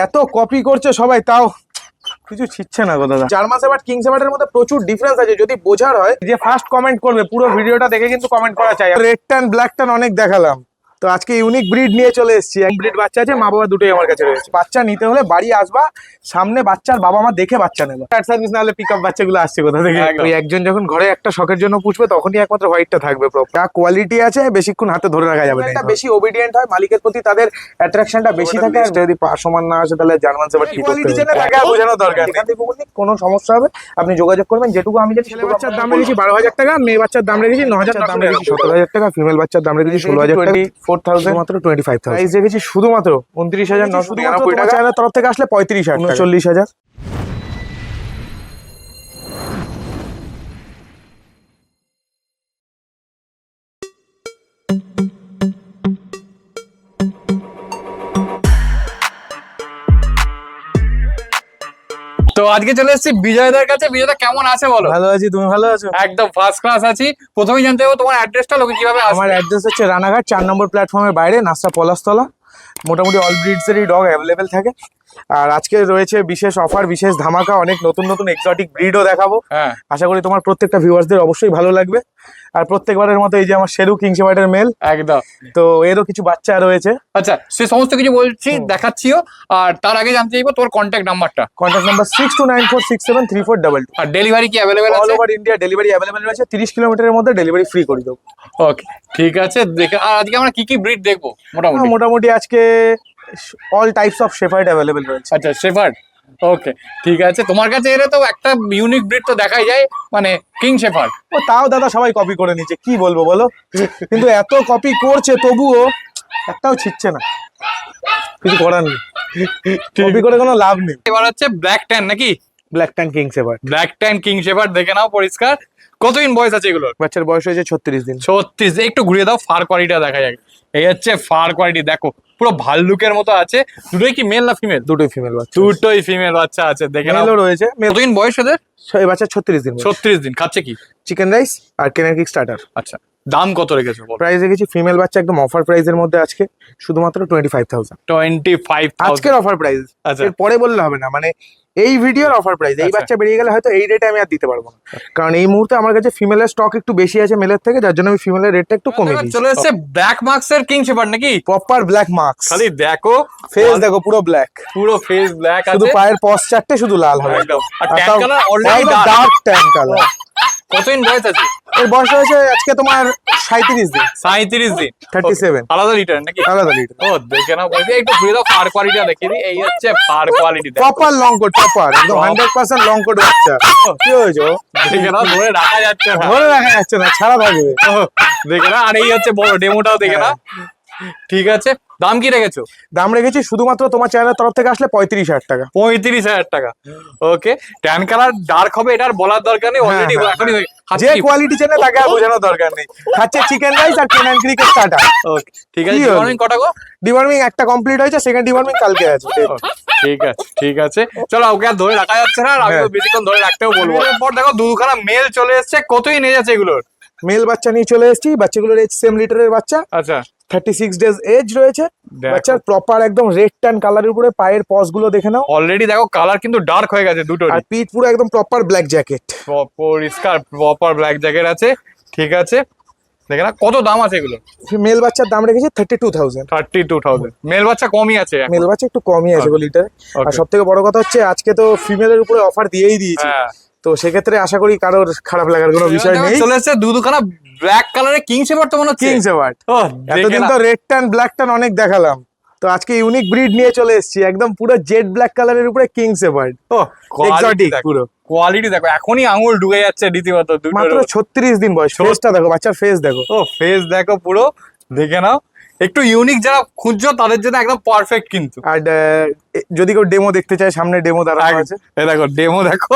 এত কপি করছে সবাই, তাও কিছু ছিচ্ছে না গো দাদা। জার্মান শেপার্ড কিং শেপার্ডের মধ্যে প্রচুর ডিফারেন্স আছে। যদি বোঝার হয়, যে ফার্স্ট কমেন্ট করবে পুরো ভিডিওটা দেখে কিন্তু কমেন্ট করা চাই। রেড ট্যান ব্ল্যাক ট্যান অনেক দেখালাম, তো আজকে ইউনিক ব্রিড নিয়ে চলে এসেছি। এক ব্রিড বাচ্চা আছে, মা বাবা দুটোই আমার কাছে রয়েছে। বাচ্চা নিতে হলে বাড়ি আসবা, সামনে বাচ্চার বাবা মা দেখে বাচ্চা নেবে। সার্ভিস না হলে পিক আপ বাচ্চাগুলো আসছে কোথা থেকে? ওই একজন যখন ঘরে একটা শখের জন্য পুষবে, তখনই একমাত্র হোয়াইটটা থাকবে। যা কোয়ালিটি আছে বেশিক্ষণ হাতে ধরে রাখা যাবে না। এটা বেশি ওবিডিয়েন্ট হয়, মালিকের প্রতি তাদের অ্যাট্রাকশনটা বেশি থাকে। আর যদি সমান না আসে তাহলে জার্মান শেপার্ড কোয়ালিটি জেনে থাকে বোঝানো দরকার। এখান থেকে কোনো সমস্যা হবে আপনি যোগাযোগ করবেন। যেটুকু আমি জানি, ছেলে বাচ্চার দাম রেখেছি 12,000 টাকা, মেয়ে বাচ্চার দাম রেখেছি 9,000 টাকা, দাম রেখেছি 17,000 টাকা, ফিমেল বাচ্চার দাম রেখেছি 16,000 টাকা, 4,000 মাত্র 25,000। প্রাইস রেখেছি শুধুমাত্র 29,999 টাকা। চ্যানেলের তরফ থেকে আসলে 35,000, 39,000। তো আজকে চলে এসেছি বিজয়দার কাছে। বিজয়দা কেমন আছে বলো? ভালো আছি, তুমি ভালো আছো? একদম ফার্স্ট ক্লাস আছি। প্রথমেই জানতে হবে তোমার অ্যাড্রেসটা, লোকে কিভাবে আসবে? আমার অ্যাড্রেস হচ্ছে রানাঘাট 4 নম্বর প্ল্যাটফর্মের বাইরে, নাসা পলাশতলা। মোটামুটি অল ব্রিডসেরই ডগ অ্যাভেলেবেল থাকে। আর আজকে রয়েছে বিশেষ অফার, বিশেষ ধামাকা, অনেক নতুন নতুন এক্সোটিক ব্রিডও দেখাবো। হ্যাঁ, আশা করি তোমার প্রত্যেকটা ভিউয়ার্সদের অবশ্যই ভালো লাগবে। আর প্রত্যেকবারের মতো এই যে আমার শেরু কিং শেপার্ডের মেল, একদম। তো এরও কিছু বাচ্চা রয়েছে। আচ্ছা, সে সমস্ত কিছু বলছি, দেখাচ্ছিও। আর তার আগে জানতে চাইবো তোমার কন্ট্যাক্ট নাম্বারটা। Contact number 6294673422। আর ডেলিভারি কি অ্যাভেলেবেল অল আছে? ওভার ইন্ডিয়া ডেলিভারি অ্যাভেলেবেল রয়েছে। 30 কিলোমিটারের মধ্যে ডেলিভারি ফ্রি করে দেবো। ওকে, ঠিক আছে। দেখে আর আজকে আমরা কি কি ব্রিড দেখবো মোটামুটি? মোটামুটি আজকে all types of shepherd available রয়েছে। আচ্ছা, শেফার্ড। ওকে, ঠিক আছে। তোমার কাছে এলে তো একটা ইউনিক ব্রিড তো দেখাই যায়, মানে কিং শেফার্ড। ও তাও দাদা সবাই কপি করে নিচ্ছে, কি বলবো বলো। কিন্তু এত কপি করছে তবুও একটাও ছিচ্ছে না, কিছু করার নেই। কপি করে কোনো লাভ নেই। এবার হচ্ছে ব্ল্যাক ট্যান নাকি? Black tan king shepherd. Black tan king shepherd দেখে নাও পরিষ্কার। কতদিন বয়স আছে এগুলোর? বাচ্চার বয়স হয়েছে 36 দিন। 36। একটু ঘুরিয়ে দাও, ফার কোয়ালিটিটা দেখা যায়। এই হচ্ছে ফার কোয়ালিটি, দেখো পুরো ভাল্লুকের মতো আছে। দুটোই কি মেল না ফিমেল? দুটোই ফিমেল বাচ্চা। দুটোই ফিমেল বাচ্চা আছে, দেখে নাও। মেলও রয়েছে। কতদিন বয়স ওদের? এই বাচ্চা 36 দিন। 36 দিন। খাচ্ছে কি? চিকেন রাইস আর কেনার কিক স্টার্টার। আচ্ছা, দাম কত রেখেছো বলো? প্রাইস রেখেছি ফিমেল বাচ্চা একদম অফার প্রাইসের মধ্যে আজকে শুধুমাত্র 25,000। 25,000 আজকের অফার প্রাইস, আচ্ছা। এর পরে বললে হবে না। মানে এই ভিডিওর অফার প্রাইস। এই আচ্ছা। বাচ্চা বেরিয়ে গেলে হয়তো এই রেটে আমি আর দিতে পারবো না, কারণ এই মুহূর্তে আমার কাছে ফিমেলের স্টক একটু বেশি আছে মেলের থেকে, যার জন্য আমি ফিমেলের রেটটা একটু কমে দিয়েছি। চলে এসেছে ব্ল্যাক মার্কস এর কিং শেফার্ড নাকি? Proper black marks. খালি দেখো ফেস দেখো, পুরো ব্ল্যাক, পুরো ফেস ব্ল্যাক শুধু আছে। পায়ের পশ চারটে শুধু লাল হবে একদম। আর tan colour already dark tan colour. কতদিন বয়স আছে? এর বয়স হয়েছে আজকে তোমার 37 দিন। 37 দিন। 37। আলাদা লিটার নাকি? আলাদা লিটার। ও দেখে নাও, বলছি একটু ঘুরে দাও, ফার কোয়ালিটিটা দেখিয়ে দিই। এই হচ্ছে fur quality, proper long coat, proper একদম 100% লং কোট বাচ্চা। কি হয়েছে? দেখে নাও, ধরে রাখা যাচ্ছে না, ধরে রাখা যাচ্ছে না, ছাড়া থাকবে। দেখে নাও। আর এই হচ্ছে বড় ডেমোটাও দেখে নাও। ঠিক আছে, দাম কি রেখেছো? দাম রেখেছি শুধুমাত্র তোমার চ্যানেলের তরফ থেকে আসলে 35,000 টাকা। 35,000 টাকা। ওকে, ট্যান কালার ডার্ক হবে, এটা আর বলার দরকার নেই, অলরেডি হ্যাঁ, এখনই যে কোয়ালিটি চেনে তাকে আর বোঝানোর দরকার নেই। খাচ্ছে চিকেন রাইস আর কেনান ক্রিক স্টার্টার। ওকে, ঠিক আছে। কি হলো? ডিওয়ার্মিং কটা গো? ডিওয়ার্মিং একটা কমপ্লিট হয়েছে, সেকেন্ড ডিওয়ার্মিং কালকে আছে। ঠিক আছে, ঠিক আছে। চলো, ওকে আর ধরে রাখা যাচ্ছে না, আর আমি তো হ্যাঁ। বেশিক্ষণ ধরে রাখতেও বলবো। এরপর দেখো দুখানা মেল চলে এসেছে। কতই নিয়ে যাচ্ছে এগুলোর? মেল বাচ্চা নিয়ে চলে এসেছি। বাচ্চাগুলোর এজ সেম লিটারের বাচ্চা, আচ্ছা। 36 ডেজ এজ রয়েছে। দেখো। বাচ্চার প্রপার একদম রেড ট্যান কালারের উপরে পায়ের পস গুলো দেখে নাও। অলরেডি দেখো কালার কিন্তু ডার্ক হয়ে গেছে দুটোরই। আর পিঠ পুরো একদম প্রপার ব্ল্যাক জ্যাকেট। পরিষ্কার প্রপার ব্ল্যাক জ্যাকেট আছে। ঠিক আছে, দেখে না। কত দাম আছে এগুলো? মেল বাচ্চার দাম রেখেছি 32,000। 32,000। মেল বাচ্চা কমই আছে এখন। মেল বাচ্চা একটু কমই আছে গো লিটারে। আর Okay. সব থেকে বড় কথা হচ্ছে আজকে তো ফিমেলের উপরে অফার দিয়েই দিয়েছি, হ্যাঁ। তো সেক্ষেত্রে আশা করি কারোর খারাপ লাগার কোনো বিষয় এবার নেই। দেখো চলে এসেছে দুখানা ব্ল্যাক কালারের কিং শেফার্ড তো মনে হচ্ছে। King shepherd. ও, এতদিন তো রেড ট্যান ব্ল্যাক ট্যান অনেক দেখালাম, তো আজকে ইউনিক ব্রিড নিয়ে চলে এসেছি একদম পুরো জেড ব্ল্যাক কালারের উপরে কিং শেপার্ড। এক্সোটিক পুরো কোয়ালিটি দেখো, এখনই আঙুল ঢুকে যাচ্ছে রীতিমতো দুটোর। মাত্র 36 দিন বয়স। ফেসটা দেখো, বাচ্চার ফেস দেখো। ও, ফেস দেখো পুরো, দেখে নাও। একটু ইউনিক যারা খুঁজছো তাদের জন্য একদম পারফেক্ট কিন্তু। আর যদি কেউ ডেমো দেখতে চায়, সামনে ডেমো দাঁড়ানো আছে। এই দেখো ডেমো দেখো।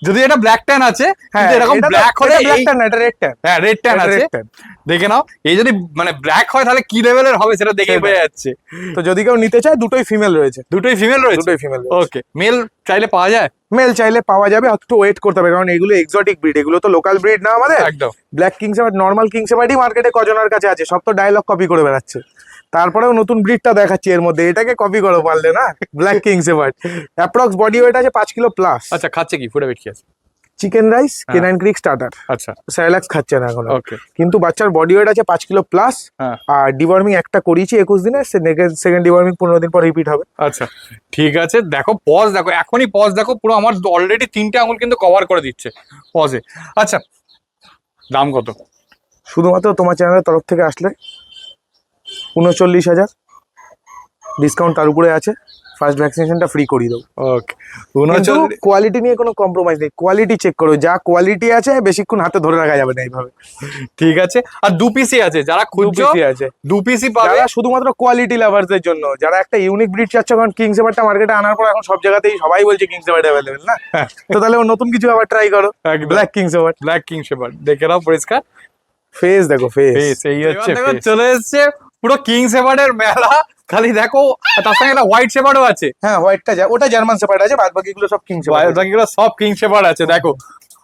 যদি এটা ব্ল্যাক ট্যান আছে, হ্যাঁ, কিন্তু এরকম ব্ল্যাক হলে ব্ল্যাক ট্যান না, এটা রেড ট্যান। হ্যাঁ, রেড ট্যান আছে, red tan। দেখে নাও। এই যদি মানে ব্ল্যাক হয় তাহলে কি লেভেলের হবে সেটা দেখেই বোঝা যাচ্ছে। তো যদি কেউ নিতে চায়, দুটোই ফিমেল রয়েছে। দুটোই ফিমেল রয়েছে? দুটোই ফিমেল। ওকে, মেল চাইলে পাওয়া যায়? মেল চাইলে পাওয়া যাবে, একটু ওয়েট করতে হবে, কারণ এগুলো এক্সোটিক ব্রিড, এগুলো তো লোকাল ব্রিড না আমাদের। একদম। Black king shepherd, normal king শেপার্ডই মার্কেটে কজনের কাছে আছে, সব তো ডায়লগ কপি করে বেড়াচ্ছে। তারপরেও নতুন ব্রিডটা দেখাচ্ছি এর মধ্যে, এটাকে কপি করো পারলে না। Black king shepherd, approx body weight আছে 5 কিলো প্লাস। আচ্ছা, খাচ্ছে কি ফুডে কি আছে? Chicken rice, canine creek starter. আচ্ছা, স্যালাক্স খাচ্ছে না এখন, ওকে। কিন্তু বাচ্চার বডি ওয়েট আছে 5 কিলো প্লাস। হ্যাঁ, আর ডিওয়ার্মিং একটা করিয়েছি 21 দিনে, সেকেন্ড ডিওয়ার্মিং 15 দিন পর রিপিট হবে। আচ্ছা ঠিক আছে। দেখো পজ দেখো, এখনই পজ দেখো, পুরো আমার অলরেডি 3টে আঙুল কিন্তু কভার করে দিচ্ছে পজে। আচ্ছা, দাম কত? শুধুমাত্র তোমার চ্যানেলের তরফ থেকে আসলে 39,000, ডিসকাউন্ট তার উপরে আছে, ফার্স্ট ভ্যাকসিনেশনটা ফ্রি করিয়ে দেবো। ওকে, 39। কোয়ালিটি নিয়ে কোনো কম্প্রোমাইজ নেই, কোয়ালিটি চেক করো, যা কোয়ালিটি আছে বেশিক্ষণ হাতে ধরে রাখা যাবে না এইভাবে। ঠিক আছে। আর 2 পিসি আছে, যারা খুঁজছো 2 পিসি আছে, 2 পিসি পাবে। যারা শুধুমাত্র কোয়ালিটি লাভারদের জন্য, যারা একটা ইউনিক ব্রিড চাচ্ছ, কারণ কিং শেপার্ডটা মার্কেটে আনার পর এখন সব জায়গাতেই সবাই বলছে কিং শেপার্ড অ্যাভেলেবেল না, তো তাহলে ও নতুন কিছু আবার ট্রাই করো, black king shepherd. Black king shepherd দেখে নাও পরিষ্কার, ফেস দেখো, ফেস এই হচ্ছে চলে এসেছে পুরো কিং শেপার্ডের মেলা। খালি দেখো, তার সঙ্গে একটা হোয়াইট শেপার্ডও আছে। হ্যাঁ, হোয়াইটটা ওটা জার্মান শেপার্ড আছে, বাদ বাকিগুলো সব কিং শেপার্ড। বাকিগুলো সব কিং শেপার্ড আছে। দেখো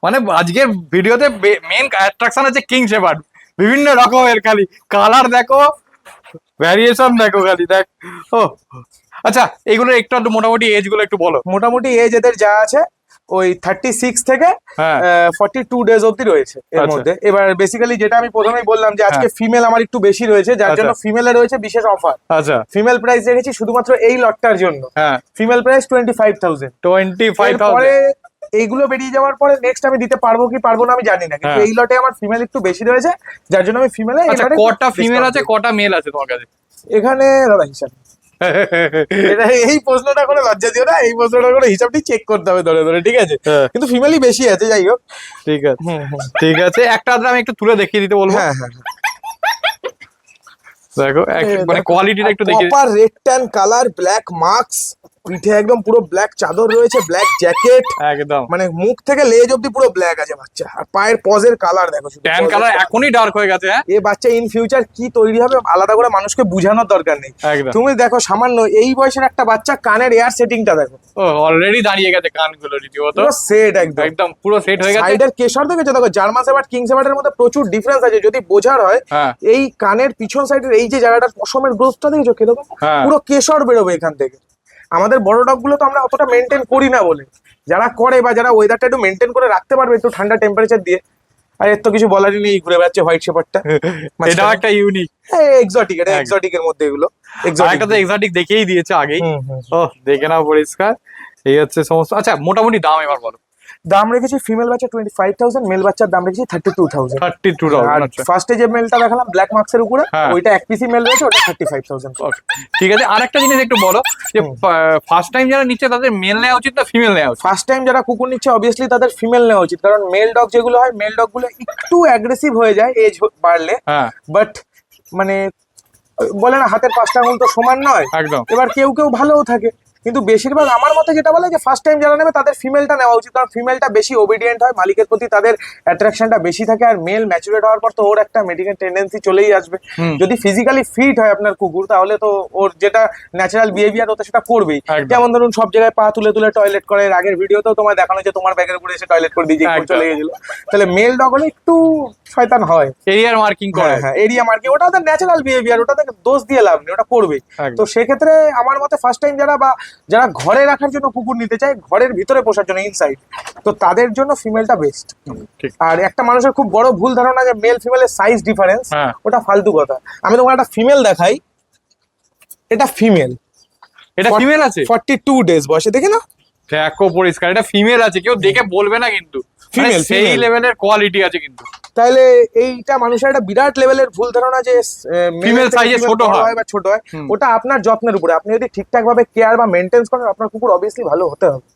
মানে আজকের ভিডিওতে মেন অ্যাট্রাকশন আছে কিং শেপার্ড, বিভিন্ন রকমের, খালি কালার দেখো, ভ্যারিয়েশন দেখো, খালি দেখ। ও আচ্ছা, এগুলোর একটু আধটু মোটামুটি এজ গুলো একটু বলো। মোটামুটি এজ এদের যা আছে ওই 36 থেকে হ্যাঁ, 42 ডেজ অব্দি রয়েছে এর আচ্ছা। মধ্যে। এবার বেসিক্যালি যেটা আমি প্রথমেই বললাম যে আজকে ফিমেল আমার একটু বেশি রয়েছে, যার আচ্ছা। জন্য ফিমেলে রয়েছে বিশেষ অফার। আচ্ছা, ফিমেল প্রাইস রেখেছি শুধুমাত্র এই লটটার জন্য, হ্যাঁ, ফিমেল প্রাইস 25,000। 25,000। পরে এইগুলো বেরিয়ে যাওয়ার পরে নেক্সট আমি দিতে পারবো কি পারবো না আমি জানি না, কিন্তু হ্যাঁ। এই লটে আমার ফিমেল একটু বেশি রয়েছে, যার জন্য আমি ফিমেলে আচ্ছা, কটা ফিমেল আছে কটা মেল আছে তোমার কাছে? এখানে দাদা হিসাব এটা, এই প্রশ্নটা করে লজ্জা দিও না, এই প্রশ্নটা করে হিসাবটি চেক করতে হবে ধরে ধরে, ঠিক আছে? হ্যাঁ। কিন্তু ফিমেলই বেশি আছে, যাই হোক। ঠিক আছে, ঠিক আছে। একটা আধটা আমি একটু তুলে দেখিয়ে দিতে বলবো। হ্যাঁ হ্যাঁ, দেখো মানে কোয়ালিটিটা একটু দেখিয়ে। Copper red tan colour, black marks, পিঠে একদম পুরো ব্ল্যাক চাদর রয়েছে, ব্ল্যাক জ্যাকেট, একদম মানে মুখ থেকে লেজ অব্দি পুরো ব্ল্যাক আছে বাচ্চা। আর পায়ের পজের কালার দেখো, শুধু ট্যান পজের কালার colour। এখনই ডার্ক হয়ে গেছে। হ্যাঁ, এ বাচ্চা ইন ফিউচার কি তৈরি হবে আলাদা করে মানুষকে বোঝানোর দরকার নেই। একদম। তুমি দেখো সামান্য এই বয়সের একটা বাচ্চা, কানের এয়ার সেটিংটা দেখো, ও অলরেডি দাঁড়িয়ে গেছে কানগুলো রীতিমতো, পুরো সেট একদম। একদম পুরো সেট হয়ে গেছে। সাইডের কেশর দেখেছো, দেখো জার্মান শেপার্ড কিং শেপার্ডের মধ্যে প্রচুর ডিফারেন্স আছে, যদি বোঝার হয়। হ্যাঁ, এই কানের পিছন সাইডের এই যে জায়গাটার পশমের গ্রোথটা দেখেছো কিরকম, হ্যাঁ। পুরো কেশর বেরোবে এখান থেকে। আমাদের বড় ডগ গুলো তো আমরা অতটা মেনটেন করি না বলে, যারা করে বা যারা ওয়েদারটা একটু মেনটেন করে রাখতে পারবে একটু ঠান্ডা টেম্পারেচার দিয়ে, আর এর তো কিছু বলারই নেই, ঘুরে বেড়াচ্ছে হোয়াইট শেপার্ডটা। এটাও একটা ইউনিক, এক্সোটিক, এটা এক্সোটিক এর মধ্যে এগুলো একটা তো এক্সাটিক দেখেই দিয়েছে আগেই। হুম, হুম। ও দেখে নাও পরিষ্কার, এই হচ্ছে সমস্ত। আচ্ছা, মোটামুটি দাম এবার বলো। দাম রেখেছি ফিমেল বাচ্চা 25,000, মেল বাচ্চার দাম রেখেছি 32,000। 32,000। আর আচ্ছা, ফার্স্টে যে মেলটা দেখালাম ব্ল্যাক মার্কসের উপরে, হ্যাঁ। ওইটা এক পিসি মেল রয়েছে, ওটা 35,000। okay, ঠিক আছে। আর একটা জিনিস একটু বলো, যে ফার্স্ট টাইম যারা নিচ্ছে তাদের মেল নেওয়া উচিত না ফিমেল নেওয়া উচিত? ফার্স্ট টাইম যারা কুকুর নিচ্ছে অবভিয়াসলি তাদের ফিমেল নেওয়া উচিত, কারণ মেল ডগ যেগুলো হয়, মেল ডগ গুলো একটু অ্যাগ্রেসিভ হয়ে যায় এজ বাড়লে। হ্যাঁ, বাট মানে বলে না হাতের 5টা আঙুল তো সমান নয়, একদম। এবার কেউ কেউ ভালোও থাকে, কিন্তু বেশিরভাগ আমার মতে যেটা বলে যে ফার্স্ট টাইম যারা নেবে তাদের ফিমেলটা নেওয়া উচিত, কারণ ফিমেলটা বেশি ওবিডিয়েন্ট হয়, মালিকের প্রতি তাদের অ্যাট্রাকশনটা বেশি থাকে। আর মেল ম্যাচুরেট হওয়ার পর তো ওর একটা মেডিকেল টেন্ডেন্সি চলেই আসবে। হুম। যদি ফিজিক্যালি ফিট হয় আপনার কুকুর, তাহলে তো ওর যেটা ন্যাচারাল বিহেভিয়ার ওটা সেটা করবেই। একদম। যেমন ধরুন সব জায়গায় পা তুলে তুলে টয়লেট করে, এর আগের ভিডিওতেও তোমার দেখানো যে তোমার ব্যাগের উপরে এসে টয়লেট করে দিয়ে একদম। চলে গেছিল। তাহলে মেল ডগ হলে একটু শয়তান হয়, এরিয়ার মার্কিং করে। হ্যাঁ এরিয়া মার্কিং, ওটা ওদের ন্যাচারাল বিহেভিয়ার, ওটাতে দোষ দিয়ে লাভ নেই, ওটা করবে। একদম। তো সেক্ষেত্রে আমার মতে ফার্স্ট টাইম যারা বা যারা ঘরে রাখার জন্য কুকুর নিতে চায়, ঘরের ভিতরে পোষার জন্য ইনসাইড, তো তাদের জন্য ফিমেলটা বেস্ট। ঠিক। আর একটা মানুষের খুব বড় ভুল ধারণা যে মেল ফিমেলের সাইজ ডিফারেন্স, হ্যাঁ। ওটা ফালতু কথা। আমি তোমার একটা ফিমেল দেখাই, এটা ফিমেল, এটা ফিমেল আছে 42 ডেজ বয়সে, দেখে না? দেখো পরিষ্কার, এটা ফিমেল আছে, কেউ দেখে বলবে না কিন্তু Female, সেই female। লেভেলের কোয়ালিটি আছে কিন্তু। তাহলে এইটা মানুষের একটা বিরাট লেভেলের ভুল ধারণা যে Female size এ ছোট হয়। বা ছোট হয়, হুম। ওটা আপনার যত্নের উপরে। আপনি যদি ঠিকঠাক ভাবে কেয়ার বা মেনটেন্স করেন, আপনার কুকুর অবভিয়াসলি ভালো হতে হবে।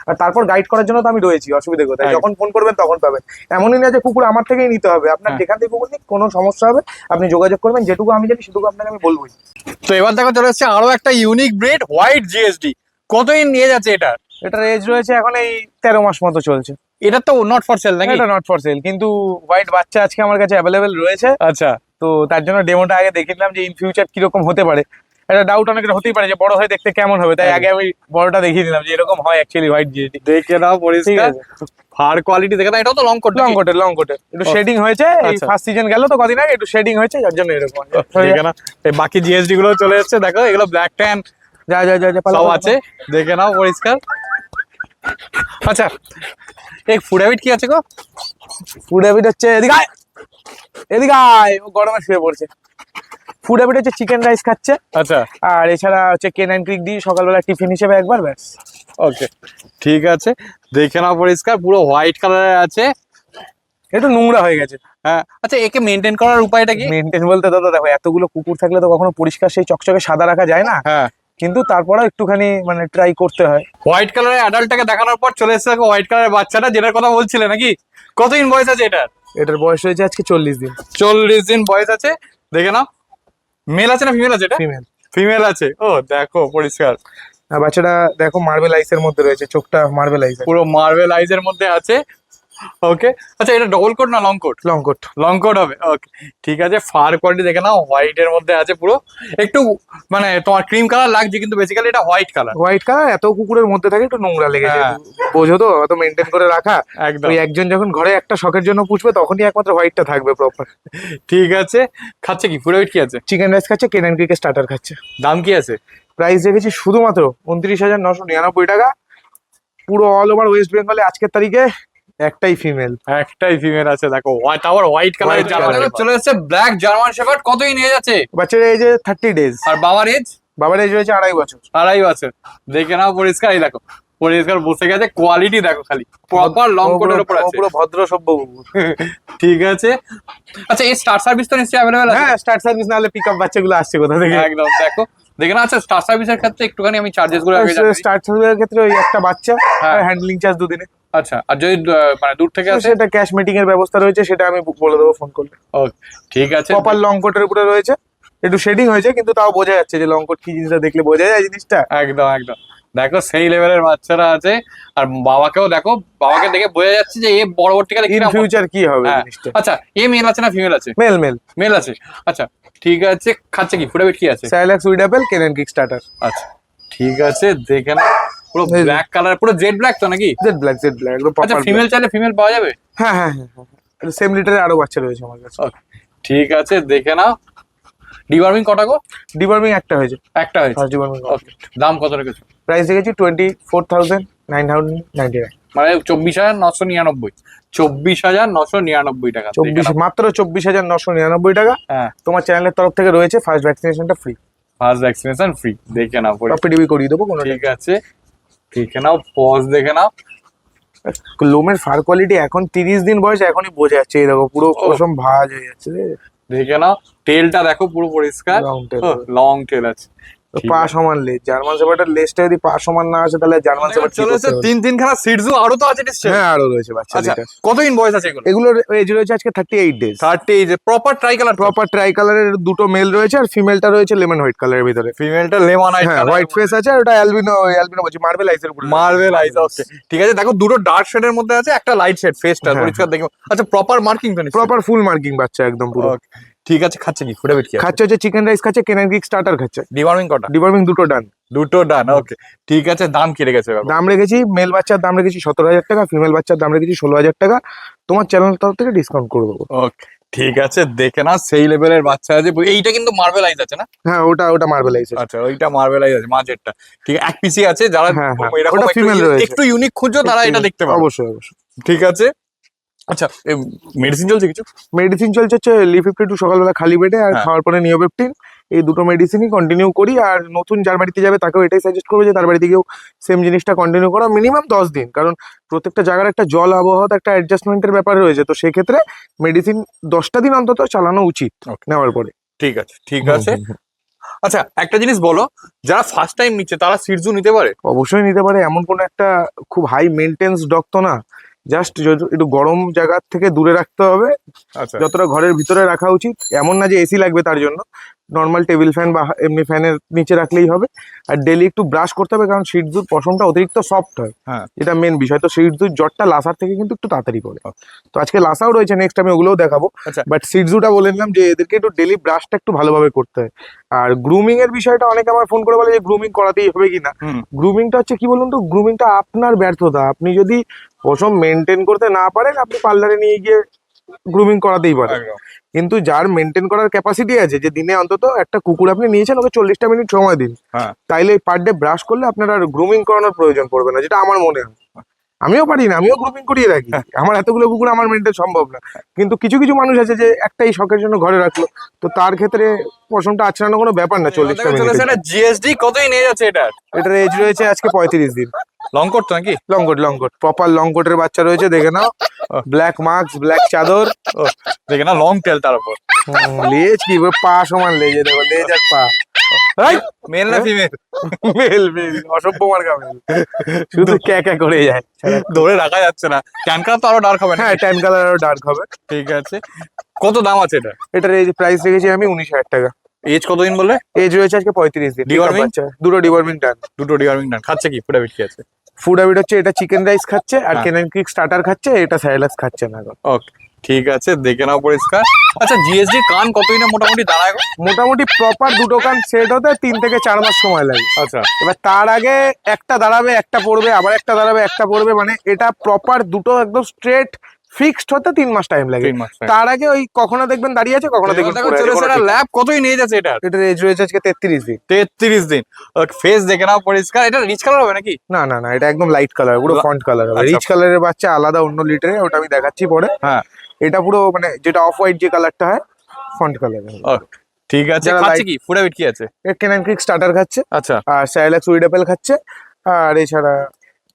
আর তারপর গাইড করার জন্য তো আমি রয়েছি, অসুবিধা কোথায়? একদম। যখন ফোন করবেন তখন পাবেন। এমনই না যে কুকুর আমার থেকেই নিতে হবে, আপনার হ্যাঁ। যেখান থেকে কুকুর নিক, কোনো সমস্যা হবে আপনি যোগাযোগ করবেন, যেটুকু আমি জানি সেটুকু আপনাকে আমি বলবোই। তো এবার দেখো চলে এসেছে আরো একটা ইউনিক ব্রিড, হোয়াইট জিএসডি। কতদিন নিয়ে যাচ্ছে এটা? এটার এজ রয়েছে এখন এই 13 মাস মতো চলছে। এটা তো নট ফর সেল নাকি? এটা নট ফর সেল, কিন্তু হোয়াইট বাচ্চা আজকে আমার কাছে অ্যাভেলেবেল রয়েছে, আচ্ছা, তো তার জন্য ডেমোটা আগে দেখে নিলাম যে ইন ফিউচার কিরকম হতে পারে। একটা ডাউট অনেকের হতেই পারে যে বড় হয়ে দেখতে কেমন হবে, তাই আগে আমি বড়টা দেখিয়ে দিলাম যে এরকম হয় অ্যাকচুয়ালি হোয়াইট জিএটি। দেখে নাও ঠিক পরিষ্কার, আছে, ফার কোয়ালিটি দেখে নাও। এটাও তো লং কোট, লং কোটের, লং কোটের একটু শেডিং হয়েছে, এই আচ্ছা। ফার্স্ট সিজন গেল তো কদিন আগে, একটু শেডিং হয়েছে যার জন্য এরকম দেখে নাও। এই বাকি জিএসডি গুলো চলে এসেছে, দেখো এগুলো ব্ল্যাক ট্যান যা যা যা যা সব আছে, দেখে নাও পরিষ্কার। আচ্ছা, এই ফুড হ্যাবিট কি আছে গো? ফুড হ্যাবিট হচ্ছে এদিকে আয়, এদিকে আয়, ও গরমে শুয়ে পড়ছে। ফুড হ্যাবিট হচ্ছে চিকেন রাইস খাচ্ছে, আচ্ছা আর এছাড়া হচ্ছে কেনাইন ক্রিক দিয়ে সকালবেলা টিফিন হিসেবে একবার ব্যাস। ওকে ঠিক আছে, দেখে নাও পরিষ্কার, পুরো হোয়াইট কালারের আছে। একটু নোংরা হয়ে গেছে। হ্যাঁ আচ্ছা, একে মেনটেন করার উপায়টা কি? মেনটেন বলতে দাদা দেখো, এতগুলো কুকুর থাকলে তো কখনো পরিষ্কার সেই চকচকে সাদা রাখা যায় না, হ্যাঁ, কিন্তু তারপরেও একটুখানি মানে ট্রাই করতে হয়। হোয়াইট কালারের অ্যাডাল্টটাকে দেখানোর পর চলে এসেছে হোয়াইট কালারের বাচ্চাটা, যেটার কথা বলছিলে নাকি? কতদিন বয়স আছে এটার? এটার বয়স হয়েছে আজকে 40 দিন। 40 দিন বয়স আছে, দেখে নাও। মেল আছে না ফিমেল আছে এটা? ফিমেল। ফিমেল আছে, ও দেখো পরিষ্কার, আর বাচ্চাটা দেখো মার্বেল আইসের মধ্যে রয়েছে, চোখটা মার্বেল আইস, পুরো মার্বেল আইজের মধ্যে আছে। ওকে আচ্ছা, এটা ডবল কোট না long coat? Long coat. Long coat হবে, ওকে ঠিক আছে। ফার কোয়ালিটি দেখে নাও, হোয়াইট এর মধ্যে আছে পুরো, একটু মানে তোমার ক্রিম কালার লাগছে, কিন্তু বেসিক্যালি এটা হোয়াইট কালার। হোয়াইট কালার, এত কুকুরের মধ্যে থাকে একটু নোংরা লেগেছে, হ্যাঁ। বোঝো তো, অত মেনটেন করে রাখা। একদম ওই একজন যখন ঘরে একটা শখের জন্য পুষবে তখনই একমাত্র হোয়াইটটা থাকবে প্রপার। ঠিক আছে। খাচ্ছে কি, ফুড হ্যাবিট কি আছে? চিকেন রাইস খাচ্ছে, কেনান ক্রিকের স্টার্টার খাচ্ছে। দাম কি আছে? প্রাইস রেখেছি শুধুমাত্র 29,999 টাকা। পুরো অল ওভার ওয়েস্ট বেঙ্গলে আজকের তারিখে একটাই ফিমেল। একটাই ফিমেল আছে, দেখো হোয়াইট, আবার হোয়াইট কালারের White জার্মান colour। শেফার্ড চলে এসেছে। ব্ল্যাক জার্মান শেফার্ড কতই নিয়ে যাচ্ছে? বাচ্চার এজ 30 ডেজ, আর বাবার এজ? বাবার এজ রয়েছে 2.5 বছর। 2.5 বছর। দেখে নাও পরিষ্কার, এই দেখো পরিষ্কার বসে গেছে, কোয়ালিটি দেখো খালি, প্রপার লং কোটের উপর আছে। পুরো ভদ্র সভ্য কুকুর। ঠিক আছে। আচ্ছা, এই স্টার সার্ভিস তো নিশ্চয়ই অ্যাভেলেবেল আছে? হ্যাঁ, স্টার্ট সার্ভিস না হলে পিক আপ বাচ্চাগুলো আসছে কোথা থেকে? একদম দেখো, দেখে না। আচ্ছা, স্টার সার্ভিসের ক্ষেত্রে একটুখানি আমি চার্জেস গুলো আগে জানি। স্টার্ট সার্ভিসের ক্ষেত্রে ওই একটা বাচ্চা হ্যাঁ। আর হ্যান্ডলিং চার্জ 2 দিনে। আচ্ছা, আর যদি মানে দূর থেকে আসে? সেটা ক্যাশ মিটিং এর ব্যবস্থা রয়েছে, সেটা আমি বলে দেবো ফোন করলে। ওকে ঠিক আছে। প্রপার লং কোটের উপরে রয়েছে, একটু শেডিং হয়েছে কিন্তু তাও বোঝা যাচ্ছে যে লং কোট কি জিনিসটা, দেখলে বোঝা যায় জিনিসটা। একদম একদম দেখো, সেই লেভেলের বাচ্চারা আছে। আর বাবাকেও দেখো, বাবাকে দেখে বোঝা যাচ্ছে যে এ পরবর্তীকালে ইন কিরকম। ফিউচার কি হবে হ্যাঁ। জিনিসটা। আচ্ছা, এ মেল আছে না ফিমেল আছে? Male male. মেল আছে, আচ্ছা ঠিক আছে। খাচ্ছে কি, ফুড হ্যাবিট কি আছে? সাইলাক্স উইড অ্যাপেল, কেনেন কিক স্টার্টার। আচ্ছা ঠিক আছে, দেখে না। পুরো এই যে। ব্ল্যাক কালার, পুরো জেড ব্ল্যাক তো নাকি? জেড ব্ল্যাক, জেড ব্ল্যাক একদম আচ্ছা, প্রপার। ফিমেল চাইলে ফিমেল পাওয়া যাবে? হ্যাঁ হ্যাঁ হ্যাঁ, সেম লিটারে আরো বাচ্চা রয়েছে আমার কাছে। ওকে ঠিক আছে, দেখে নাও। ডিওয়ার্মিং কটা গো? ডিবার্মিং একটা হয়েছে, একটা হয়েছে। First deworming. ওকে, দাম কত রেখেছো? প্রাইস রেখেছি 24,999 মানে 24,999। 24,999 টাকা। দেখে নাও। মাত্র 24,999 টাকা। হ্যাঁ, তোমার চ্যানেলের তরফ থেকে রয়েছে ফার্স্ট ভ্যাকসিনেশনটা ফ্রি, ফার্স্ট ভ্যাকসিনেশন ফ্রি। দেখে নাও পরে। পিডিবি করিয়ে দেবো কোনো। ঠিক আছে, দেখে নাও, পজ দেখে নাও। লোমের ফার কোয়ালিটি এখন 30 দিন বয়স, এখনই বোঝা যাচ্ছে, এই দেখো পুরো পশম ভাঁজ হয়ে যাচ্ছে। দেখে নাও, টেলটা দেখো পুরো পরিষ্কার, Long tail। লং টেল আছে। ঠিক পা আছে। সমান লেজ, জার্মান শেফার্ডের লেজটা যদি পা সমান না আসে তাহলে জার্মান শেফার্ড চলে এসেছে তিনখানা সিটজু, আরো তো আছে নিশ্চয়ই? হ্যাঁ, আরো রয়েছে বাচ্চা। আচ্ছা, কতদিন বয়স আছে এগুলো? এগুলোর এজ রয়েছে আজকে 38 ডেজ। 30। যে proper try colour? Proper try কালারের দুটো মেল রয়েছে, আর ফিমেলটা রয়েছে লেমন হোয়াইট কালারের ভিতরে। ফিমেলটা লেমন আইস, হ্যাঁ, হোয়াইট ফেস আছে, আর ওটা অ্যালবিনো, অ্যালবিনো বলছি মার্বেল আইসের উপরে। মার্বেল আইস। ওকে ঠিক আছে, দেখো দুটো ডার্ক শেডের মধ্যে আছে, একটা লাইট শেড, ফেসটা হ্যাঁ। পরিষ্কার দেখো। আচ্ছা, প্রপার মার্কিং তো নিশ্চয়ই? প্রপার ফুল মার্কিং বাচ্চা একদম পুরো। Okay, ঠিক আছে। খাচ্ছে কি, ফুড হ্যাবিট কি আছে? খাচ্ছে হচ্ছে চিকেন রাইস খাচ্ছে, কেনান কিক স্টার্টার খাচ্ছে। ডিওয়ার্মিং কটা? ডিবার্মিং দুটো ডান। দুটো ডান। ওকে ঠিক আছে, দাম কি রেখেছে বাবা? দাম রেখেছি, মেল বাচ্চার দাম রেখেছি 17,000 টাকা, ফিমেল বাচ্চার দাম রেখেছি 16,000 টাকা। তোমার চ্যানেল তরফ থেকে ডিসকাউন্ট করে দেবো। ওকে ঠিক আছে, দেখে না, সেই লেভেলের বাচ্চা আছে। এইটা কিন্তু মার্বেল আইস আছে না? হ্যাঁ, ওটা মার্বেল আইস। আচ্ছা, ওইটা মার্বেল আইস আছে, মাঝেরটা। ঠিক আছে, এক পিসি আছে। যারা হ্যাঁ, হ্যাঁ, এরকম ওটা একটু female রয়েছে। একটু ইউনিক খুঁজছো, তারা এটা দেখতে পাবে। অবশ্যই অবশ্যই। ঠিক আছে। আচ্ছা, মেডিসিন চলছে কিছু? মেডিসিন চলছে হচ্ছে Li52 সকালবেলা খালি পেটে, আর হ্যাঁ। খাওয়ার পরে নিওপেপটিন। এই দুটো মেডিসিনই কন্টিনিউ করি, আর নতুন যার বাড়িতে যাবে তাকেও এটাই সাজেস্ট করবো যে তার বাড়িতে গিয়েও সেম জিনিসটা কন্টিনিউ করা মিনিমাম 10 দিন, কারণ প্রত্যেকটা জায়গার একটা জল আবহাওয়া একটা অ্যাডজাস্টমেন্টের ব্যাপার রয়েছে, তো সেক্ষেত্রে মেডিসিন 10টা দিন অন্তত চালানো উচিত Okay. নেওয়ার পরে। ঠিক আছে, ঠিক আছে। আচ্ছা, একটা জিনিস বলো, যারা ফার্স্ট টাইম নিচ্ছে তারা সিটজু নিতে পারে? অবশ্যই নিতে পারে, এমন কোনো একটা খুব হাই মেনটেন্স ডগ তো না, জাস্ট একটু গরম জায়গার থেকে দূরে রাখতে হবে, আচ্ছা, যতটা ঘরের ভিতরে রাখা উচিত। এমন না যে এসি লাগবে তার জন্য, নর্মাল টেবিল ফ্যান বা এমনি ফ্যানের নিচে রাখলেই হবে। আর ডেলি একটু ব্রাশ করতে হবে, কারণ শিটজুর পশমটা অতিরিক্ত সফট হয়, হ্যাঁ এটা মেন বিষয়। তো শিটজুর জ্বরটা লাসার থেকে কিন্তু একটু তাড়াতাড়ি করে। তো আজকে লাসাও রয়েছে, নেক্সট আমি ওগুলোও দেখাবো। আচ্ছা বাট শিটজুটা বলে নিলাম যে এদেরকে একটু ডেলি ব্রাশটা একটু ভালোভাবে করতে হয়। আর গ্রুমিং এর বিষয়টা অনেকে আমার ফোন করে বলে যে গ্রুমিং করাতেই হবে কিনা। হুম গ্রুমিংটা হচ্ছে কি বলুন তো, গ্রুমিংটা আপনার ব্যর্থতা। আপনি যদি পশম মেনটেন করতে না পারেন, আপনি পার্লারে নিয়ে গিয়ে গ্রুমিং করাতেই পারেন। একদম কিন্তু যার মেনটেন করার ক্যাপাসিটি আছে, যে দিনে অন্তত একটা কুকুর আপনি নিয়েছেন, ওকে 40টা মিনিট সময় দিন, হ্যাঁ তাইলে পার ডে ব্রাশ করলে আপনার আর গ্রুমিং করানোর প্রয়োজন পড়বে না, যেটা আমার মনে হয়। আমিও পারি না, আমিও গ্রুমিং করিয়ে রাখি, আমার এতগুলো কুকুর আমার মেনটেন সম্ভব না। কিন্তু কিছু কিছু মানুষ আছে যে একটাই শখের জন্য ঘরে রাখলো, তো তার ক্ষেত্রে পশমটা আছড়ানো কোনো ব্যাপার না 40টা মিনিট। জিএসডি কতই নিয়ে যাচ্ছে এটা? এটার এজ রয়েছে আজকে 35 দিন। লং কোট তো নাকি? লং কোট প্রপার লং কোটের বাচ্চা রয়েছে, দেখে নাও। ব্ল্যাক মাস্ক, ব্ল্যাক চাদর, ও দেখে না, লং টেল তার উপর। লেজ কি পা সমান লেজে, দেখো লেজ আর পা। মেল না ফিমেল? মেল মেল, অসভ্য মার্কা মেল, শুধু ক্যাকা করে যায়, ধরে রাখা যাচ্ছে না। ট্যান কালার তো আরো ডার্ক হবে না? হ্যাঁ ট্যান কালার আরো ডার্ক হবে। ঠিক আছে, কত দাম আছে এটা? এটার এই প্রাইস রেখেছি আমি 19,000 টাকা। এজ কতদিন বললে? এজ রয়েছে আজকে 35 দিন। Deworming? বাচ্চা দুটো ডিওয়ার্মিং ডান। দুটো ডিওয়ার্মিং ডান। খাচ্ছে কি? ফুড হ্যাবিট কি আছে? ফুড হ্যাবিট হচ্ছে এটা চিকেন রাইস খাচ্ছে, আর হ্যাঁ। কেনেন কুইক স্টার্টার খাচ্ছে, এটা স্যালাড খাচ্ছে না এখন। ওকে ঠিক আছে, দেখে নাও পরিষ্কার। আচ্ছা জিএসডি কান কতই না মোটামুটি দাঁড়ায় গো? মোটামুটি প্রপার দুটো কান সেট হতে 3 থেকে 4 মাস সময় লাগে। আচ্ছা এবার তার আগে একটা দাঁড়াবে, একটা পড়বে, আবার একটা দাঁড়াবে, একটা পড়বে, মানে এটা প্রপার দুটো একদম স্ট্রেট ফিক্সড হতে 3 মাস টাইম লাগে। 3 মাস। তার আগে ওই কখনো দেখবেন দাঁড়িয়ে আছে, কখনো দেখবেন পড়ে আছে, কোনো ঠিক নেই। ল্যাব কতই নিয়ে যাচ্ছে এটা? এটার এজ রয়েছে আজকে 33 দিন। 33 দিন। ফেস দেখে নাও পরিষ্কার। এটা রিচ কালার হবে নাকি? না না না, এটা একদম লাইট কালার, পুরো ফন্ট কালার হবে। আচ্ছা। রিচ কালারের বাচ্চা আলাদা অন্য লিটারে, ওটা আমি দেখাচ্ছি পরে। হ্যাঁ এটা পুরো মানে যেটা অফ হোয়াইট যে কালারটা হয়, ফন্ট কালার। ঠিক আছে। যারা খাচ্ছে light- কি? ফুড হ্যাবিট কি আছে? কেনান কুইক স্টার্টার খাচ্ছে, আচ্ছা আর স্যালাড সুইট অ্যাপেল খাচ্ছে। আর এছাড়া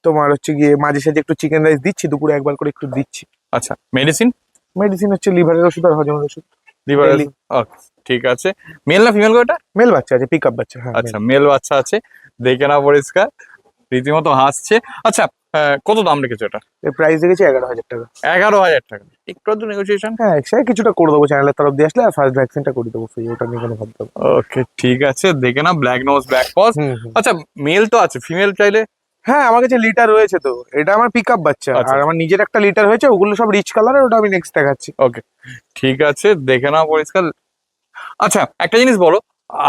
তোমার হচ্ছে গিয়ে মাঝে সাঝে একটু চিকেন রাইস দিচ্ছি, দুপুরে একবার করে একটু দিচ্ছি। আচ্ছা মেডিসিন? মেডিসিন হচ্ছে লিভারের ওষুধ আর হজমের ওষুধ। লিভার? Daily। ওকে ঠিক আছে। মেল না ফিমেল গো এটা? মেল বাচ্চা আছে, পিক আপ বাচ্চা। হ্যাঁ আচ্ছা মেল বাচ্চা আছে, দেখে নাও পরিষ্কার। রীতিমতো হাসছে। আচ্ছা কত দাম রেখেছো এটা? এর প্রাইস রেখেছি 11,000 টাকা। 11,000 টাকা। একটু তো নেগোসিয়েশন? হ্যাঁ এক্সট্রা কিছুটা করে দেবো, চ্যানেলের তরফ দিয়ে আসলে। আর ফার্স্ট ভ্যাকসিনটা করে দেবো ফ্রি, ওটা নিয়ে কোনো ভাবতে হবে না। ওকে ঠিক আছে, দেখে না। Black nose black paws. হুম হুম। আচ্ছা মেল তো আছে, ফিমেল চাইলে? হ্যাঁ আমার কাছে লিটার রয়েছে, তো এটা আমার পিক আপ বাচ্চা। আচ্ছা। আর আমার নিজের একটা লিটার হয়েছে, ওগুলো সব রিচ কালারের, ওটা আমি নেক্সট দেখাচ্ছি। ওকে ঠিক আছে, দেখে নাও পরিষ্কার। আচ্ছা একটা জিনিস বলো,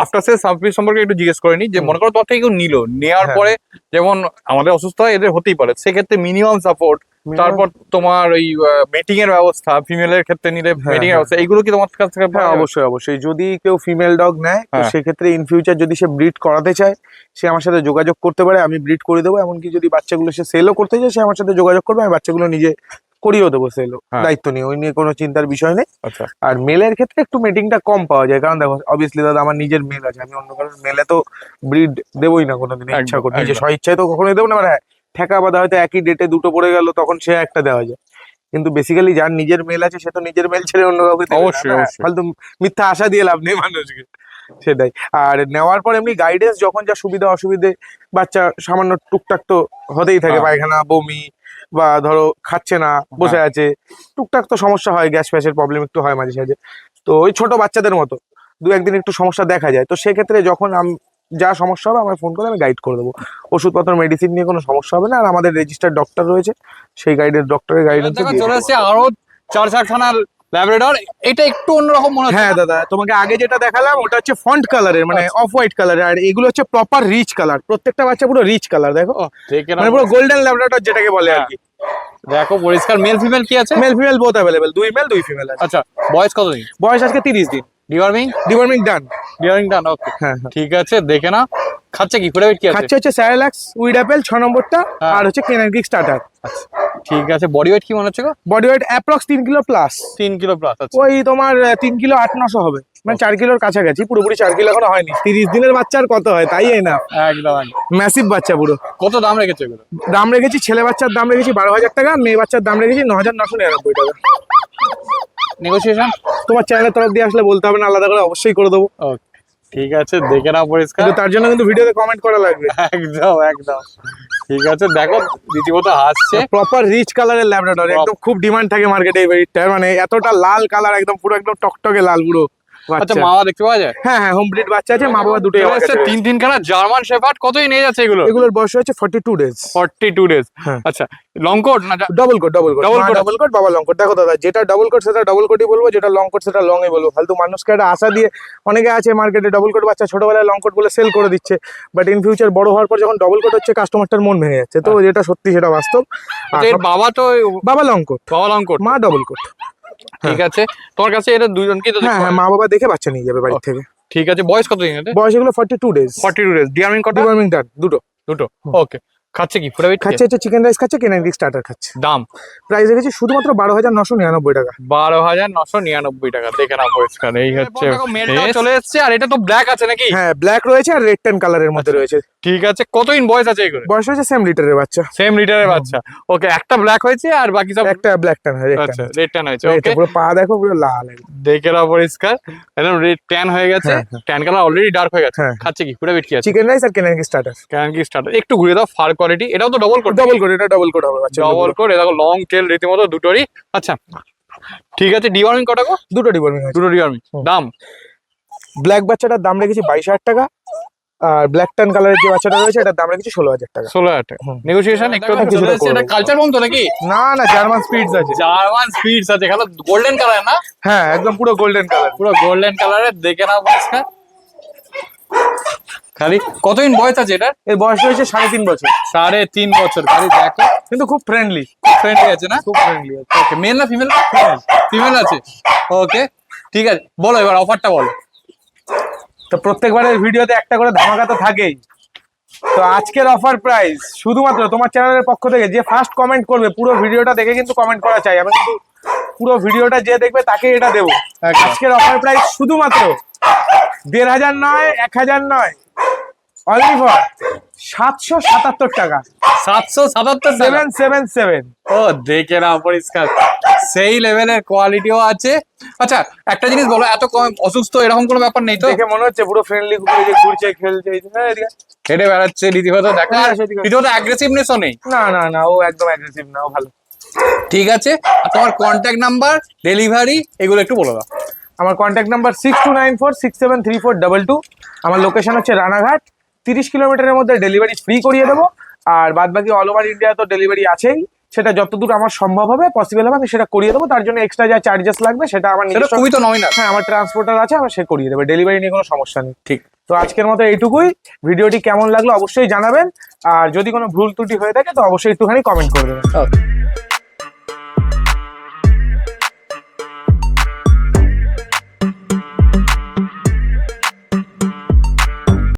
আফটার সেল সার্ভিস সম্পর্কে একটু জিজ্ঞেস করে নি। যে মনে করো তোমার থেকে কেউ নিলো, নেওয়ার হ্যাঁ। পরে যেমন আমাদের অসুস্থ হয়, এদের হতেই পারে, সেক্ষেত্রে মিনিমাম সাপোর্ট, তারপর তোমার ওই মিটিং এর ব্যবস্থা, ফিমেলের ক্ষেত্রে নিলে হ্যাঁ, মিটিং এর হ্যাঁ। ব্যবস্থা, এইগুলো কি তোমার কাছ থেকে হ্যাঁ পাওয়া যাবে? অবশ্যই অবশ্যই, যদি কেউ ফিমেল ডগ নেয় তো হ্যাঁ। সেক্ষেত্রে ইন ফিউচার যদি সে ব্রিড করাতে চায়, সে আমার সাথে যোগাযোগ করতে পারে, আমি ব্রিড করে দেবো। এমনকি যদি বাচ্চাগুলো সে সেলও করতে চায়, সে আমার সাথে যোগাযোগ করবে, আমি বাচ্চাগুলো নিজে করিয়েও দেবো সেলও, হ্যাঁ। দায়িত্ব নিয়ে, ওই নিয়ে কোনো চিন্তার বিষয় নেই। আচ্ছা আর মেলের ক্ষেত্রে একটু মিটিংটা কম পাওয়া যায়, কারণ দেখো অবভিয়াসলি দাদা আমার নিজের মেল আছে, আমি অন্য কারোর মেলে তো ব্রিড দেবোই না কোনোদিন ইচ্ছা একদম, করে, নিজে একদম। স্বইচ্ছায় তো কখনোই দেবো না। এবার হ্যাঁ ঠেকা বাঁধা হয়তো একই ডেটে দুটো পড়ে গেল, তখন সে একটা দেওয়া যায়। কিন্তু বেসিক্যালি যার নিজের মেল আছে, সে তো নিজের মেল ছেড়ে অন্য কাউকে দেবে না, অবশ্যই, না? অবশ্যই। ফালতু মিথ্যা আশা দিয়ে লাভ নেই মানুষকে, সেটাই। আর নেওয়ার পর এমনি গাইডেন্স, যখন যা সুবিধা অসুবিধে, বাচ্চা সামান্য টুকটাক তো হতেই থাকে, হ্যাঁ। পায়খানা বমি, বা ধরো খাচ্ছে না, বসে আছে, টুকটাক তো সমস্যা হয়, গ্যাস ফ্যাসের প্রবলেম একটু হয় মাঝে সাঝে। তো ওই ছোট বাচ্চাদের মতো দু একদিন একটু সমস্যা দেখা যায়, তো সেক্ষেত্রে যখন যা সমস্যা হবে আমার ফোন করে আমি গাইড করে দেবো। ওষুধপত্র মেডিসিন নিয়ে কোনো সমস্যা হবে না, আর আমাদের রেজিস্টার্ড ডক্টর রয়েছে, সেই ডক্টরের গাইডেন্স। দেখো চলে আসছে আরো 4-4খানা ল্যাব্রাডর। এটা একটু অন্যরকম মনে হচ্ছে। হ্যাঁ দাদা, তোমাকে আগে যেটা দেখালাম ওটা হচ্ছে ফন্ট কালারের, মানে অফ হোয়াইট কালারের, আর এগুলো হচ্ছে প্রপার রিচ কালার। প্রত্যেকটা বাচ্চা পুরো রিচ কালার, দেখো দেখে নাও মানে পুরো গোল্ডেন ল্যাব্রাডর যেটাকে বলে আর কি। দেখো পরিষ্কার। মেল ফিমেল কি আছে? মেল ফিমেল বোথ অ্যাভেলেবেল, দুই মেল দুই ফিমেল আছে। আচ্ছা বয়স কত দিন? বয়স আজকে 30 দিন। ডিওয়ার্মিং? ডিওয়ার্মিং ডান। ডিওয়ার্মিং ডান। ওকে হ্যাঁ হ্যাঁ। ঠিক আছে, দেখে না। খাচ্ছে কি? ফুড হ্যাবিট কি আছে? খাচ্ছে হচ্ছে স্যালাক্স উইড অ্যাপেল 6 নম্বরটা, হ্যাঁ। আর হচ্ছে কেনান কুইক স্টার্টার। আচ্ছা ঠিক আছে। বডি ওয়েট কি মনে হচ্ছে গো? Body weight approx 3 kilo plus. 3 kilo plus. আচ্ছা ওই তোমার 3 কিলো 8-900 হবে, মানে 4 কিলোর কাছাকাছি, পুরোপুরি 4 কিলো এখনো হয়নি। 30 দিনের বাচ্চার কত হয়, তাই না? একদম একদম। ম্যাসিভ বাচ্চা পুরো। কত দাম রেখেছে এগুলো? দাম রেখেছি, ছেলে বাচ্চার দাম রেখেছি 12,000 টাকা, মেয়ে বাচ্চার দাম রেখেছি 9,999 টাকা। নেগোসিয়েশন? তোমার চ্যানেলের তরফ দিয়ে আসলে বলতে হবে না, আলাদা করে অবশ্যই করে দেবো, ওকে ঠিক আছে, দেখে নাও পরিষ্কার। কিন্তু তার জন্য কিন্তু ভিডিওতে কমেন্ট করা লাগবে। একদম একদম। ঠিক আছে, দেখো রীতিমতো হাসছে। প্রপার রিচ কালারের ল্যাব্রাডর, একদম খুব ডিমান্ড থাকে মার্কেটে এই ব্রিডটার, মানে এতটা লাল কালার, একদম পুরো একদম টকটকে লাল পুরো। আচ্ছা মাওয়া দেখতে পাওয়া যায়? হ্যাঁ হ্যাঁ, হোম ব্রিড বাচ্চা আছে, মা বাবা দুটোই আমার কাছে রয়েছে। তিন খানা জার্মান শেফার্ড, কতই নিয়ে যাচ্ছে এগুলো? এগুলোর বয়স হচ্ছে 42 ডেজ। 42 ডেজ। হ্যাঁ। আচ্ছা লং কোট না double coat, double coat, Double coat double coat, বাবা লং কোট। দেখো দাদা, যেটা ডবল কোট সেটা ডবল কোটই বলবো, যেটা লং কোট সেটা লং ই বলবো। ফালতু মানুষকে একটা আশা দিয়ে, অনেকে আছে মার্কেটে ডবল কোট বাচ্চা ছোটবেলায় লং কোট বলে সেল করে দিচ্ছে, বাট ইন ফিউচার বড় হওয়ার পর যখন ডবল কোট হচ্ছে কাস্টমারটার মন ভেঙে যাচ্ছে। তো যেটা সত্যি সেটা বাস্তব। আর এর বাবা তো বাবা লং কোট, বাবা লং কোট, মা ডবল কোট। ঠিক আছে। তোমার কাছে এটা দুজনকেই তো হ্যাঁ দেখতে হ্যাঁ, পাওয়া মা বাবা দেখে বাচ্চা নিয়ে যাবে বাড়ি যায়। থেকে। ঠিক আছে, বয়স কত দিন এটা? বয়স এগুলো 42 ডেজ। 42 ডেজ। ডিওয়ার্মিং কটা? ডিওয়ার্মিং ডান দুটো। দুটো। ওকে। খাচ্ছে কি পুরো খাচ্ছে হচ্ছে চিকেন রাইস খাচ্ছে, কেনেডিক স্টার্টার খাচ্ছে। দাম প্রাইস রেখেছি শুধুমাত্র 12,999 টাকা। 12,999 টাকা। দেখে নাও পরিষ্কার, এই হচ্ছে মেলটাও চলে এসেছে। আর এটা তো ব্ল্যাক আছে নাকি? হ্যাঁ, ব্ল্যাক রয়েছে আর রেড ট্যান কালারের মধ্যে রয়েছে। ঠিক আছে, কতদিন বয়স আছে এগুলো? বয়স হয়েছে সেম লিটারের বাচ্চা। সেম লিটারের বাচ্চা। ওকে, একটা ব্ল্যাক হয়েছে আর বাকি সব একটা ব্ল্যাক ট্যান, রেড আচ্ছা ট্যান। রেড ট্যান হয়েছে। এই তো ওকে, পুরো পা দেখো, পুরো লাল একদম। দেখে নাও পরিষ্কার, একদম রেড ট্যান হয়ে গেছে। হ্যাঁ, হ্যাঁ। ট্যান কালার অলরেডি ডার্ক হয়ে গেছে। হ্যাঁ। খাচ্ছে কি পুরো কি আছে? চিকেন রাইস আর কেনেডিক স্টার্টার। ক্যান কি স্টার্টার একটু ঘুরে দাও। ফার কোয়ালিটি, এটাও তো ডবল কোট। ডবল কোট, এটা ডবল কোট হবে বাচ্চা। ডবল কোট, এটা লং টেল রীতিমতো দুটোরই। আচ্ছা ঠিক আছে, ডিওয়ার্মিং কটা গো? দুটো ডিবর্মিং আছে। দুটো ডিওয়ার্মিং। দাম? ব্ল্যাক বাচ্চাটার দাম রেখেছি 22,000 টাকা, আর ব্ল্যাক ট্যান কালারের যে বাচ্চাটা রয়েছে এটার দাম রেখেছি 16,000 টাকা। 16,000 টাকা। হুম। নেগোসিয়েশন একটু কিছুটা চলে এসেছে। এটা করবো। কালচার বম তো নাকি? না না, জার্মান স্পিডস আছে। জার্মান স্পিডস আছে, এখানে গোল্ডেন কালার না? হ্যাঁ, একদম পুরো গোল্ডেন কালার। পুরো গোল্ডেন কালারের। দেখে নাও পরিষ্কার। খালি কতদিন বয়স আছে এটার? এর বয়স হয়েছে 3.5 বছর। 3.5 বছর। খালি দেখো, কিন্তু খুব ফ্রেন্ডলি, ফ্রেন্ডলি আছে না? খুব ফ্রেন্ডলি আছে। ওকে, মেল না ফিমেল? ফিমেল আছে। ওকে ঠিক আছে, বলো এবার অফারটা বলো। তো প্রত্যেকবারের ভিডিওতে একটা করে ধামাকা তো থাকেই। তো আজকের অফার প্রাইস শুধুমাত্র তোমার চ্যানেলের পক্ষ থেকে যে ফার্স্ট কমেন্ট করবে, পুরো ভিডিওটা দেখে কিন্তু কমেন্ট করা চাই, আমি কিন্তু পুরো ভিডিওটা যে দেখবে তাকে এটা দেবো। একদম। আজকের অফার প্রাইস শুধুমাত্র 1,500 নয়, 1,000 নয়, অনলি ফর 777 টাকা। 777 টাকা। 777। ও দেখে নাও পরিষ্কার, সেই লেভেলের কোয়ালিটিও আছে। আচ্ছা একটা জিনিস বলো, এত কম অসুস্থ এরকম কোনো ব্যাপার নেই তো? দেখে মনে হচ্ছে পুরো ফ্রেন্ডলি কুকুর, যে ঘুরছে খেলছে এই যে, হ্যাঁ, এদিকে। হেঁটে বেড়াচ্ছে রীতিমতো, দেখা হ্যাঁ, সেদিকে। রীতিমতো অ্যাগ্রেসিভনেসও নেই। না না না, ও একদম অ্যাগ্রেসিভ না, ও ভালো। ঠিক আছে, আর তোমার কন্ট্যাক্ট নাম্বার, ডেলিভারি এগুলো একটু বলে দাও। আমার কন্ট্যাক্ট নাম্বার 6294673422। আমার লোকেশন হচ্ছে রানাঘাট। 30 কিলোমিটারের মধ্যে ডেলিভারি ফ্রি করিয়ে দেবো। আর বাদ বাকি অল ওভার ইন্ডিয়া তো ডেলিভারি আছেই, সেটা যতদূর আমার সম্ভব হবে, পসিবল হবে, আমি সেটা করিয়ে দেবো। তার জন্য এক্সট্রা যা চার্জেস লাগবে সেটা আমার সেটা নিজস্ব। খুবই তো নমিনাল। হ্যাঁ, আমার ট্রান্সপোর্টার আছে, আমার সে করিয়ে দেবে, ডেলিভারি নিয়ে কোনো সমস্যা নেই। ঠিক। তো আজকের মতো এইটুকুই। ভিডিওটি কেমন লাগলো অবশ্যই জানাবেন, আর যদি কোনো ভুল ত্রুটি হয়ে থাকে তো অবশ্যই একটুখানি কমেন্ট করে দেবেন। ওকে।